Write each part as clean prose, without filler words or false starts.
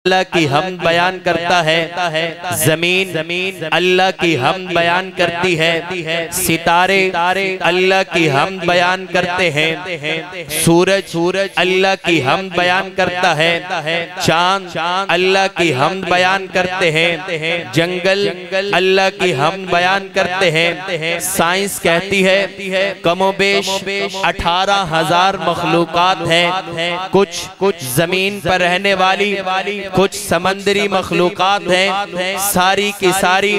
अल्लाह की हम बयान करता है, जमीन अल्लाह की हम बयान करती है, सितारे अल्लाह की हम बयान करते हैं, सूरज अल्लाह की हम बयान करता है, चांद अल्लाह की हम बयान करते हैं, जंगल अल्लाह की हम बयान करते हैं। साइंस कहती है कमोबेश 18,000 मखलूकात हैं, कुछ जमीन पर रहने वाली, कुछ समंदरी मखलूकात हैं। सारी की सारी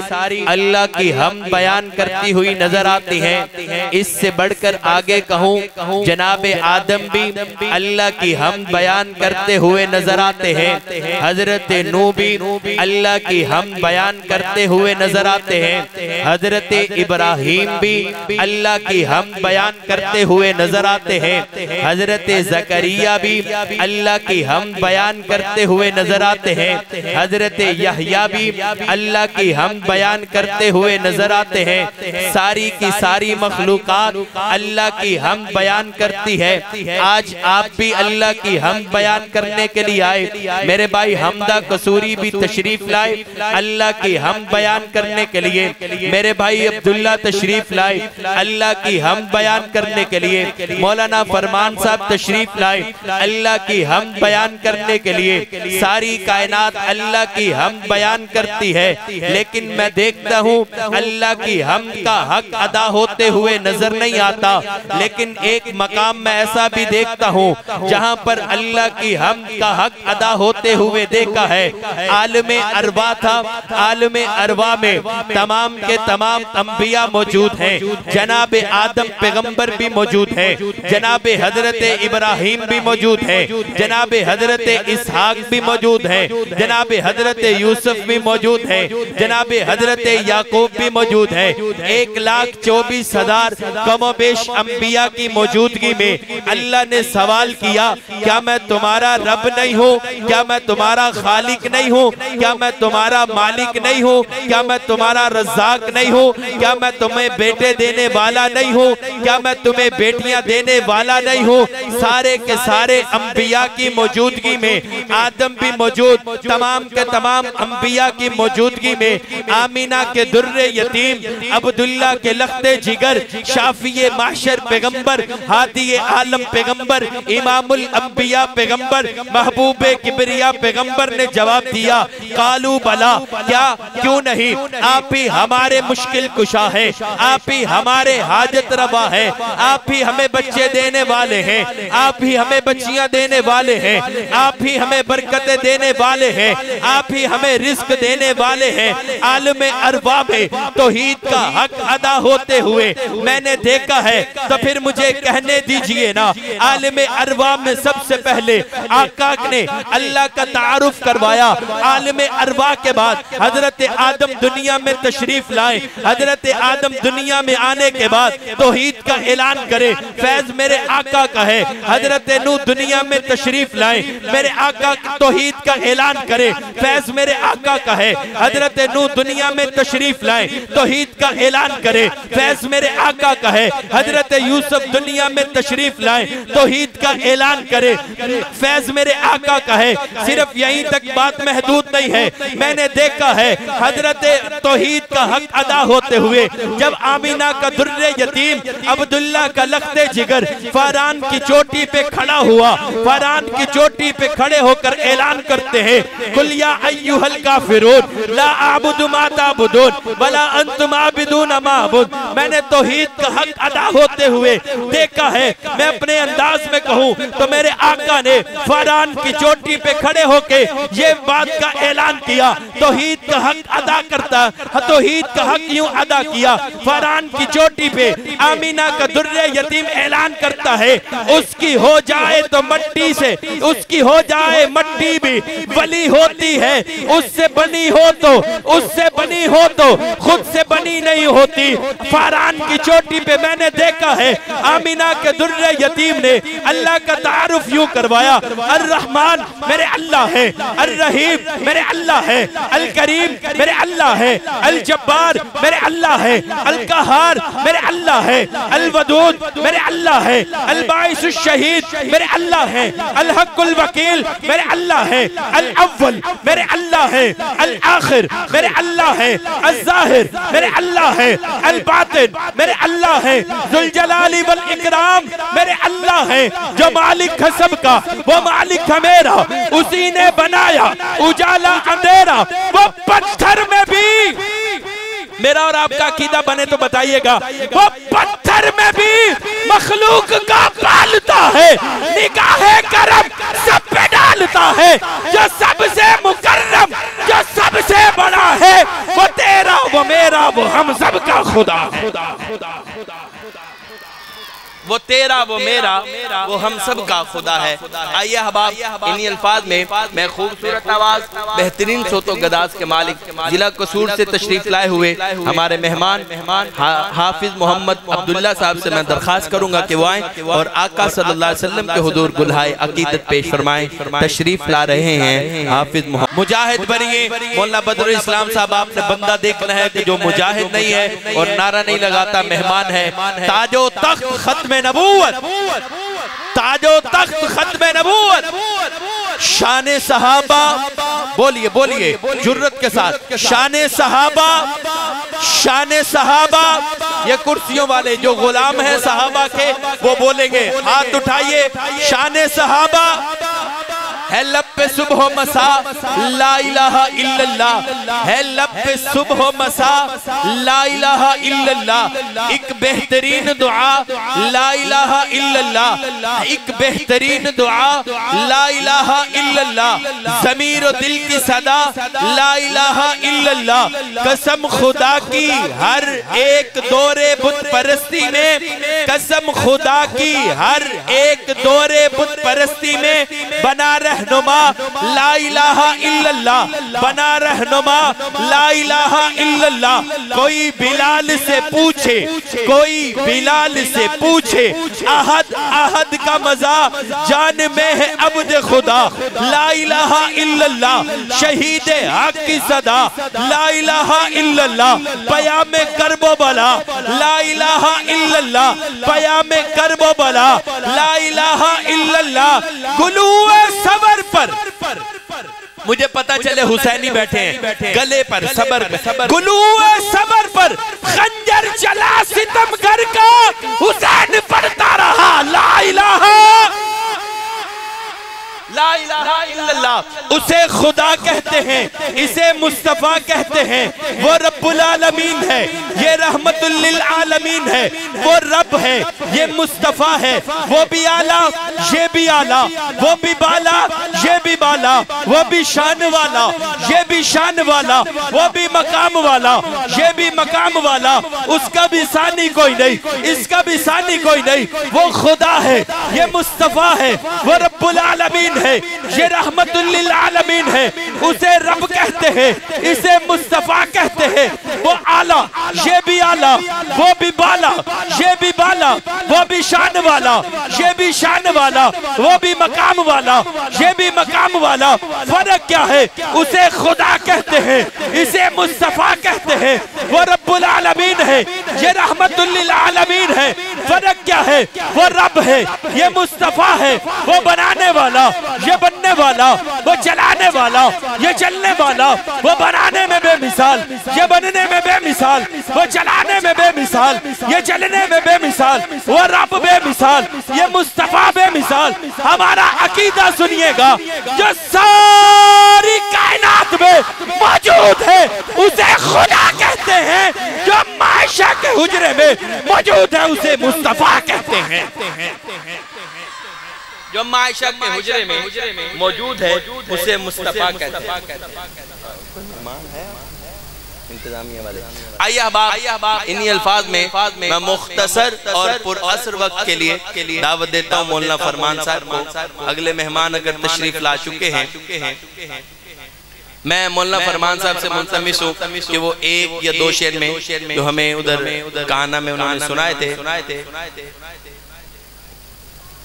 अल्लाह की हम बयान करती हुई नजर आती हैं। इससे बढ़कर आगे कहूँ, जनाबे आदम भी अल्लाह की हम बयान करते हुए नजर आते हैं। हजरत नूह भी अल्लाह की हम बयान करते हुए नजर आते हैं। हजरत इब्राहिम भी अल्लाह की हम बयान करते हुए नजर आते हैं। हजरत जकरिया भी अल्लाह की हम बयान करते हुए नजर आते हैं। हजरत यहया भी अल्लाह की हम बयान करते हुए नजर आते हैं। सारी की सारी मखलूकात अल्लाह की हम बयान करती है। आज आप भी अल्लाह की हम बयान करने के लिए आए। मेरे भाई हमदा कसूरी भी तशरीफ लाए अल्लाह की हम बयान करने के लिए। मेरे भाई अब्दुल्ला तशरीफ लाए अल्लाह की हम बयान करने के लिए। मौलाना फरमान साहब तशरीफ लाए अल्लाह की हम बयान करने के लिए। सारी कायनात अल्लाह की हम बयान करती है, लेकिन मैं देखता हूँ अल्लाह की हम का हक अदा होते हुए नजर नहीं आता। लेकिन एक मकाम में ऐसा भी देखता हूँ जहाँ पर अल्लाह की हम का हक अदा होते हुए देखा है। आलमे अरवा था, आलमे अरवा में तमाम के तमाम अंबिया मौजूद हैं। जनाबे आदम पैगंबर भी मौजूद है, जनाबे हजरत इब्राहिम भी मौजूद है, जनाबे हजरत इसहाक भी मौजूद है, जनाबे हजरत यूसुफ भी मौजूद है, जनाबे हजरत याकूब भी मौजूद है। 1,24,000 कमोबेश अंबिया की मौजूदगी में अल्लाह ने सवाल किया, क्या मैं तुम्हारा रब नहीं हूँ? क्या मैं तुम्हारा खालिक नहीं हूँ? क्या मैं तुम्हारा मालिक नहीं हूँ? क्या मैं तुम्हारा रज़्ज़ाक नहीं हूँ? क्या मैं तुम्हें बेटे देने वाला नहीं हूँ? क्या मैं तुम्हें बेटियां देने वाला नहीं हूँ? सारे के सारे अंबिया की मौजूदगी में, आदम भी मौजूद, तमाम के तमाम अंबिया की मौजूदगी में, आमीना के दुर्रे यतीम, अब्दुल्ला के लख्ते जिगर, शाफिए माशर पैगंबर, हादी आलम पैगंबर, इमामुल अंबिया पैगंबर, महबूबे किबरिया पैगंबर ने जवाब दिया, कालू बला, क्या क्यों नहीं, आप ही हमारे मुश्किल कुशा है, आप ही हमारे हाजत रवा है, आप ही हमें बच्चे देने वाले हैं, आप ही हमें बच्चियां देने वाले हैं, आप ही हमें बरकतें देने वाले हैं, आप ही हमें रिस्क देने वाले हैं। आलमे अरवा में तौहीद का हक अदा होते हुए मैंने देखा है, तो फिर मुझे कहने दीजिए ना, आलमे अरवा में सबसे पहले आका ने अल्लाह का तारुफ करवाया। आलमे अरवा के बाद हजरत आदम दुनिया में तशरीफ लाए। हजरत आदम दुनिया में आने के बाद तौहीद का ऐलान करे, फैज मेरे आका का है। हजरत नूह दुनिया में तशरीफ लाए, मेरे आका तौहीद का ऐलान करे, फैज मेरे आका का है। हजरत नूह दुनिया में तशरीफ लाए, तौहीद का ऐलान करे, फैज मेरे आका का है। हजरत यूसुफ दुनिया में तशरीफ लाए, तौहीद का ऐलान करे, फैज मेरे आका का है। सिर्फ यहीं तक बात महदूद नहीं है, मैंने देखा है हजरत तौहीद का हक अदा होते हुए जब आमीना का दुर्रे यतीम, अब्दुल्ला का लख्ते जिगर फरान की चोटी पे खड़ा हुआ, फरान की चोटी पे खड़े होकर ऐलान करते हैं, कुल या अय्युहल काफिरून ला आबुदु मा ताबुदून वला अंतुम आबिदून मा अबुद। मैंने तौहीद का हक अदा होते हुए देखा है। मैं अपने अंदाज में कहूँ तो मेरे आका ने फरान की चोटी पे खड़े होके ये बात का ऐलान किया, तौहीद का हक अदा करता, तौहीद का हक यूं अदा किया। फरान की चोटी पे आमीना का दुर्रे यतीम ऐलान करता है, उसकी हो जाए तो मट्टी से, उसकी हो जाए मट्टी भी वली होती है, उससे बनी हो तो, उससे बनी हो तो खुद से बनी नहीं होती। फरान की चोटी पे मैंने देखा है आमीना के दुर्रे यतीम ने अल्लाह का तारुफ यूं करवाया, अर्रहमान मेरे अल्लाह है, अर्रहीम मेरे मेरे अल्लाह है, अल करीम मेरे अल्लाह है, अल जब्बार मेरे अल्लाह है, अल कहार मेरे अल्लाह है, अल वदूद मेरे अल्लाह है, अल बाइसुश शहीद मेरे अल्लाह है, अल हक्कुल वकील मेरे अल्लाह है, अल अव्वल मेरे अल्लाह है, अल आखिर मेरे अल्लाह है, अल ज़ाहिर मेरे अल्लाह है, अल बातिन मेरे अल्लाह है, जुल जलाली वल इकराम मेरे अल्लाह है। जो मालिक है सबका वो मालिक है मेरा, उसी ने बनाया उजाला अंधेरा, वो पत्थर में भी मेरा और आपका अकीदा बने तो बताइएगा, वो पत्थर में भी मखलूक का पालता है, निगाहे करम सब पे डालता है। जो सबसे मुकर्रम जो सबसे बड़ा है वो तेरा वो मेरा वो हम सब का खुदा, वो तेरा वो मेरा वो हम सब का खुदा है। आइए अहबाब, इन्हीं अल्फाज में मैं खूबसूरत आवाज बेहतरीन सोतो गदास के मालिक जिला कसूर से तशरीफ लाए हुए हमारे मेहमान हाफिज मोहम्मद अब्दुल्ला साहब से मैं दरख्वास्त करूंगा कि वो आए और आका सल्लल्लाहु अलैहि वसल्लम के हुजूर गुलहाए अकीदत पेश फरमाएं। तशरीफ ला रहे हैं हाफिज मोहम्मद मुजाहिद बनिए मौलाना बदरुल इस्लाम साहब। आपने बंदा देखना है कि जो मुजाहिद नहीं है और नारा नहीं लगाता, मेहमान है। ताजो तख्त खत्म नबूवत, ताजो तख्त खत्म नबूवत, शाने सहाबा, बोलिए बोलिए जुर्रत के साथ, शाने सहाबा, शाने सहाबा। ये कुर्सियों वाले जो गुलाम हैं सहाबा के वो बोलेंगे, हाथ उठाइए। शाने सहाबा है लब पे सुबह मसा ला इलाहा इल्लल्लाह, है लब पे सुबह मसा ला इलाहा इल्लल्लाह। एक बेहतरीन दुआ ला इलाहा इल्लल्लाह, एक बेहतरीन दुआ ला इलाहा इल्लल्लाह। ज़मीर और दिल की सदा ला इलाहा इल्लल्लाह। कसम खुदा की हर एक दौरे बुत परस्ती में, कसम खुदा की हर एक दौरे बुत परस्ती में बना रहनुमा ला इलाहा इल्लल्लाह, बना रहनुमा ला इलाहा इल्लल्लाह। कोई बिलाल से पूछे, कोई बिलाल से पूछे, अहद अहद का मजा जान में है अब्द खुदा ला इलाहा इल्लल्लाह। शहीद हक की सदा ला इलाहा इल्लल्लाह। पयाम करबो बला ला इलाहा इल्लल्लाह, पयाम करबो बला ला इलाहा इल्लल्लाह। गुलूए सबर पर मुझे पता चले हुसैनी बैठे हैं गले पर सबर पर, गुलूए सबर पर खंजर चला सितमगर का, हुसैन पढ़ता रहा ला इलाहा ला इलाहा इल्लल्लाह। उसे खुदा कहते हैं, इसे मुस्तफा कहते हैं। वो रब्बुल आलमीन है, ये रहमतुल लिल आलमीन है। वो रब है, ये मुस्तफा है। वो भी आला, ये भी आला। वो भी बाला, ये भी बाला। वो भी शान वाला, ये भी शान वाला। वो भी मकाम वाला, ये भी मकाम वाला। उसका भी सानी कोई नहीं, इसका भी सानी कोई नहीं। वो खुदा है, ये मुस्तफा है। वो रब्बुल आलमीन है, ये रहमतुल लिल आलमीन है। उसे रब कहते हैं, इसे मुस्तफा कहते हैं। वो आला, ये भी आला। वो भी बाला, ये भी बाला। वो भी शान वाला, ये भी शान वाला। वो भी मकाम वाला, ये भी मकाम वाला। फर्क क्या है? उसे खुदा कहते हैं, इसे मुस्तफा कहते हैं। वो रब्बुल आलमीन है, ये रहमतुल लिल आलमीन है। फर्क क्या है? वो रब है, ये मुस्तफा है। वो बनाने वाला, ये बनने वाला। वो चलाने वाला, ये चलने वाला। वो बनाने में बेमिसाल, ये बनने में बेमिसाल। वो चलाने में बेमिसाल, ये चलने में बेमिसाल। वो रब बेमिसाल, ये मुस्तफा बेमिसाल। हमारा अकीदा सुनिएगा, जो सारी कायनात में मौजूद है उसे खुदा कहते हैं। जो मायशा के हुजरे में मौजूद है उसे मुस्तफा कहते हैं। जो मायशा के हुजरे में मौजूद है उसे मुस्तफा कहते हैं। इंतजामिया वाले आइए अहबाब, इन्हीं अल्फाज में मैं मुख्तसर और पुरअसर वक्त के लिए दावत देता हूँ मौलाना फरमान साहब को। अगले मेहमान अगर तशरीफ ला चुके हैं, मैं मौलाना फरमान साहब से मुल्तमिस हूँ कि वो एक या दो शेर में जो हमें उधर गाना में उन्होंने सुनाए थे,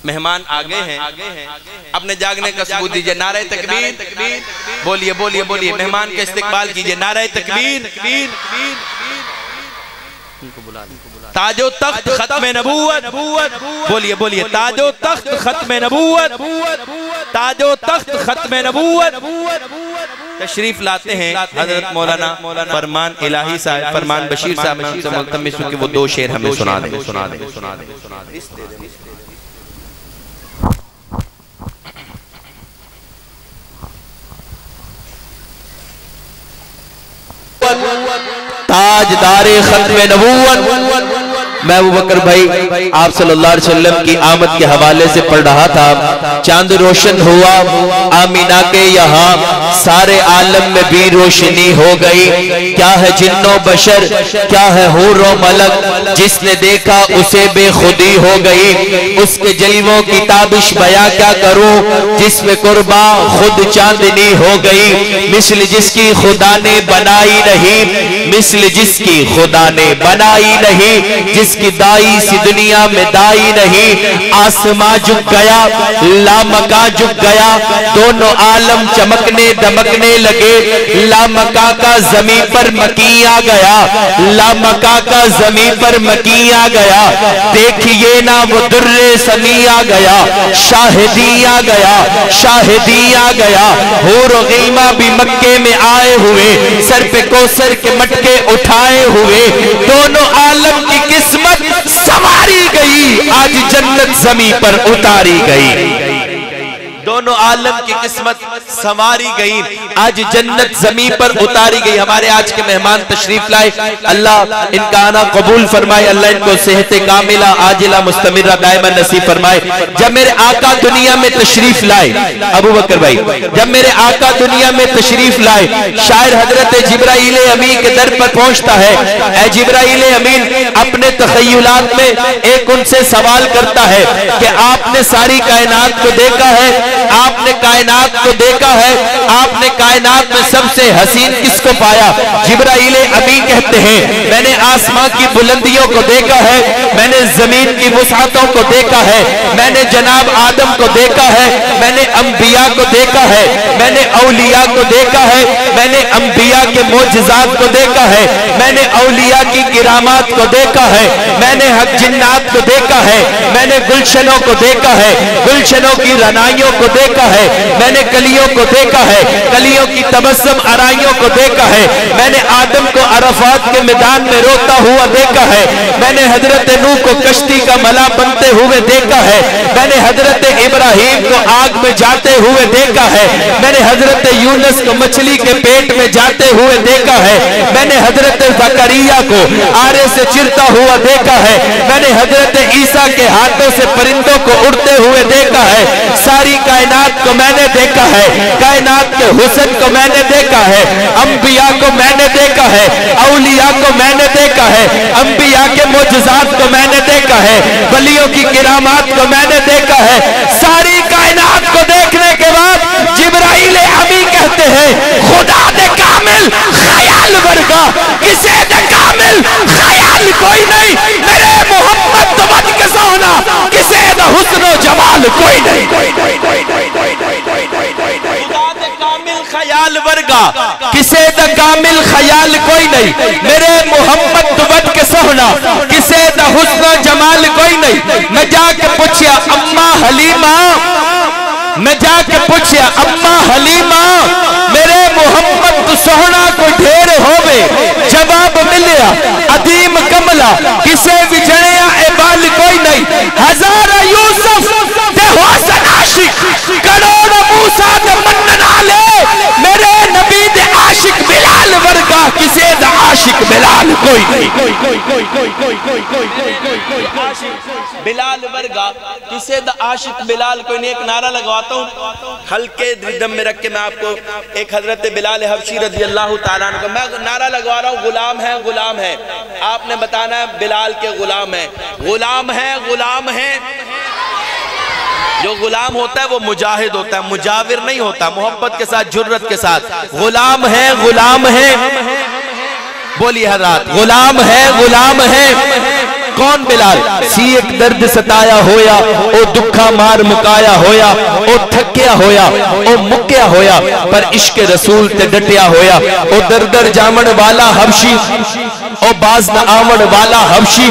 मेहमान आ गए हैं, अपने जागने का सबूत दीजिए। नारे तकबीर, बोलिए बोलिए बोलिए, मेहमान के इस्तिकबाल कीजिए। नारे तकबीर। ताजो तख्त खत्म नबूवत, बोलिए बोलिए, ताजो तख्त खत्म नबूवत, ताजो तख्त खत्म नबूवत। तशरीफ लाते हैं हजरत मौलाना फरमान इलाही साहब, फरमान बशीर साहब। मैं उनसे मुल्तमिस हूं कि वो दो शेर हमें सुना दें। ताजदारे खत्म नबूवत। मैं अबू बकर भाई आप सल्लल्लाहु अलैहि वसल्लम की आमद के हवाले से पढ़ रहा था। चांद रोशन हुआ आमीना के यहाँ, सारे आलम में भी रोशनी हो गई। क्या है जिन्नो बशर, क्या है हूरो मलक, जिसने देखा उसे बेखुदी हो गई। उसके जलवों की ताबिश बयां क्या करूं, जिसमें कुर्बा खुद चांदनी हो गई। मिस्ल जिसकी खुदा ने बनाई नहीं, मिस्ल जिसकी खुदा ने बनाई नहीं, जिसकी दाई सी दुनिया में दाई नहीं। आसमां झुक गया, लामका झुक गया, दोनों आलम चमकने दमकने लगे। लामका का जमीन पर मकी आ गया, लामका का जमीन पर मकी आ गया। देखिए ना वो दुर्रे सनी आ गया, शाहिदी आ गया, शाहिदी आ गया। हूर गीमा भी मक्के में आए हुए, सर पे कोसर के मटके उठाए हुए। दोनों आलम की किस्मत संवारी गई, आज जन्नत जमीन पर उतारी गई। दोनों आलम की किस्मत संवारी गई, आज जन्नत जमीन पर उतारी गई। हमारे आज के मेहमान तशरीफ लाए, अल्लाह इनका आना कबूल फरमाए, अल्लाह इनको सेहत कामिला आजिला मुस्तमिरा दायमा नसीब फरमाए। जब मेरे आका दुनिया में तशरीफ लाए, अबू बकर भाई, जब मेरे आका दुनिया में तशरीफ लाए, शायर हजरत जिब्राइल अमीन के दर पर पहुंचता है। ऐ जिब्राइल अमीन, अपने तखय्युलात में एक उनसे सवाल करता है कि आपने सारी कायनात को देखा है, आपने कायनात को देखा है, आपने कायनात में सबसे हसीन किसको पाया? जिब्राइल अमीन कहते हैं, मैंने आसमां की बुलंदियों को देखा है, मैंने जमीन की वुसअतों को देखा है, मैंने जनाब आदम को देखा है, मैंने अंबिया को देखा है, मैंने औलिया को देखा है, मैंने अंबिया के मोजज़ात को देखा है, मैंने औलिया की किरामात को देखा है, मैंने हक जिन्नात को देखा है, मैंने गुलशनों को देखा है, गुलशनों की रनाइयों को देखा है, मैंने कलियों को देखा है, कलियों की तबस्सुम आराइयों को देखा है, मैंने आदम को अरफात के मैदान में रोता हुआ देखा है, मैंने हजरत नूह को कश्ती का मला बनते हुए देखा है, मैंने हजरत इब्राहिम को आग में जाते हुए देखा है, मैंने हजरत यूनुस को मछली के पेट में जाते हुए देखा है, मैंने हजरत ज़करिया को आरे से चिरता हुआ देखा है, मैंने हजरत ईसा के हाथों से परिंदों को उड़ते हुए देखा है। सारी कायनात को मैंने देखा है, कायनात के हुस्न को मैंने देखा है, अंबिया को मैंने देखा है, औलिया को मैंने देखा है, अंबिया के मोजज़ात को मैंने देखा है, वलियों की किरामात को मैंने देखा है। सारी कायनात को देखने के बाद जिब्राइल अमीन कहते हैं, खुदा दे कामिल ख्याल वर्गा, किसे दे कामिल ख्याल कोई नहीं, मेरे मोहम्मद तो बच के सोना, किसे दे हुस्न जमाल कोई नहीं। ख्याल वर्गा किसे द कामिल ख्याल कोई नहीं, मेरे मोहम्मद तो बच के सोना, किसे द हुस्न जमाल कोई नहीं। मैं जाके पूछया अम्मा हलीमा, मैं जाके पूछया अम्मा हलीमा, मेरे मोहम्मद तो सोहना को ढेर होवे, जवाब मिलया अदीम कमला, किसे भी जड़िया ए बाल कोई नहीं। हजारा यूसुफ ते हुसन आशिक, करोड़ मूसा ते मन्नन आले, मेरे नबी दे आशिक बिलाल वर्गा, किसे दा आशिक बिलाल कोई नहीं। बिलाल वर्गा किसे दा आशिक बिलाल कोई नहीं। एक नारा लगवाता हूँ हल्के रिदम में रख के, मैं आपको एक हजरत बिलाल हबशी रज़ी अल्लाह ताला अन्हु का मैं नारा लगवा रहा हूँ, गुलाम है गुलाम है। आपने बताना है बिलाल के गुलाम है, गुलाम है गुलाम है। जो गुलाम होता है वो मुजाहिद होता है, मुजाविर नहीं होता। मोहब्बत के साथ, जुर्रत के साथ, गुलाम है गुलाम है। बोलिए हज़रात, गुलाम है गुलाम है। कौन बिलाल? सी एक दर्द सताया होया, ओ दुखा मार मुकाया होया, ओ थकिया होया, ओ मुक्या होया, पर इश्क रसूल ते डटिया होया। ओ दर दर जामन वाला हबशी, ओ बाज न आवन वाला हबशी,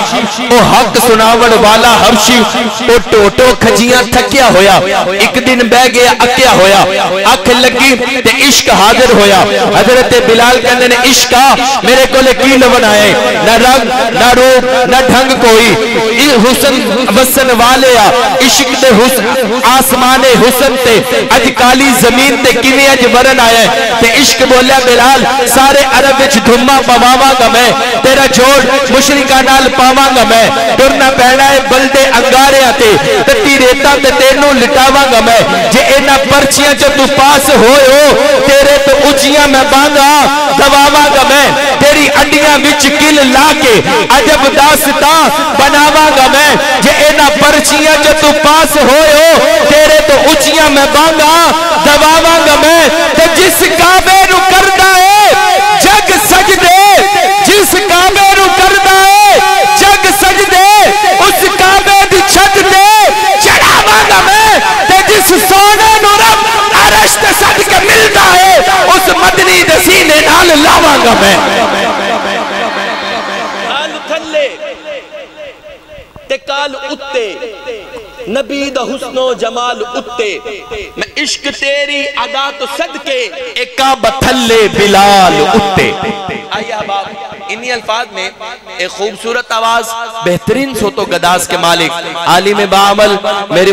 ओ हक सुनावन वाला हबशी, ओ टोटो खजियां थकिया होया। एक दिन बह गया अकिया होया, अख लगी ते इश्क हाजिर होया। हजरत बिलाल कहते ने इश्का मेरे को की न बनाए, न रंग न रूप न ढंग कोई, हुसन वसन वाले आ इश्क दे हुसन आसमाने हुसन ते अज काली जमीन ते किवें अज वरन आया। ते इश्क बोलिया बिलाल सारे अरब विच धुम्मा पवावांगा मैं, तेरा जोड़ मुशरिका नाल पावांगा मैं, टुरना पैना है बलदे अंगारियां ते तत्ती रेता ते तेनू लिटावांगा मैं। जे इन्हां पर्चियां च तू पास होए हो तेरे तो उचियां मैं बांगा दबावांगा मैं, तेरी अंडियां विच किल ला के अजब दास्तां बनावांगा मैं। जे इन्हां पर्चियां च तू पास होए हो तेरे तो उचियां मैं बांगा दबावांगा मैं। ते जिस काबे नू करदा है जग सजदे, जिस काबे नू करदा है जग सजदे, उस काबे दी छत ते चढ़ावांगा मैं। ते जिस सोने नू रब अरश ते सदके मिलदा है उस मदनी दे सीने नाल लावांगा मैं। हाल थल्ले ते काल उत्ते नबी दा हुस्नो जमाल उत्ते, मैं इश्क तेरी अदा तो सदके एक काबा थल्ले बिलाल उत्ते। आइए अब आप इन्हीं अल्फाज में एक खूबसूरत आवाज बेहतरीन सोतो गदास के मालिक आलिम बाअमल मेरे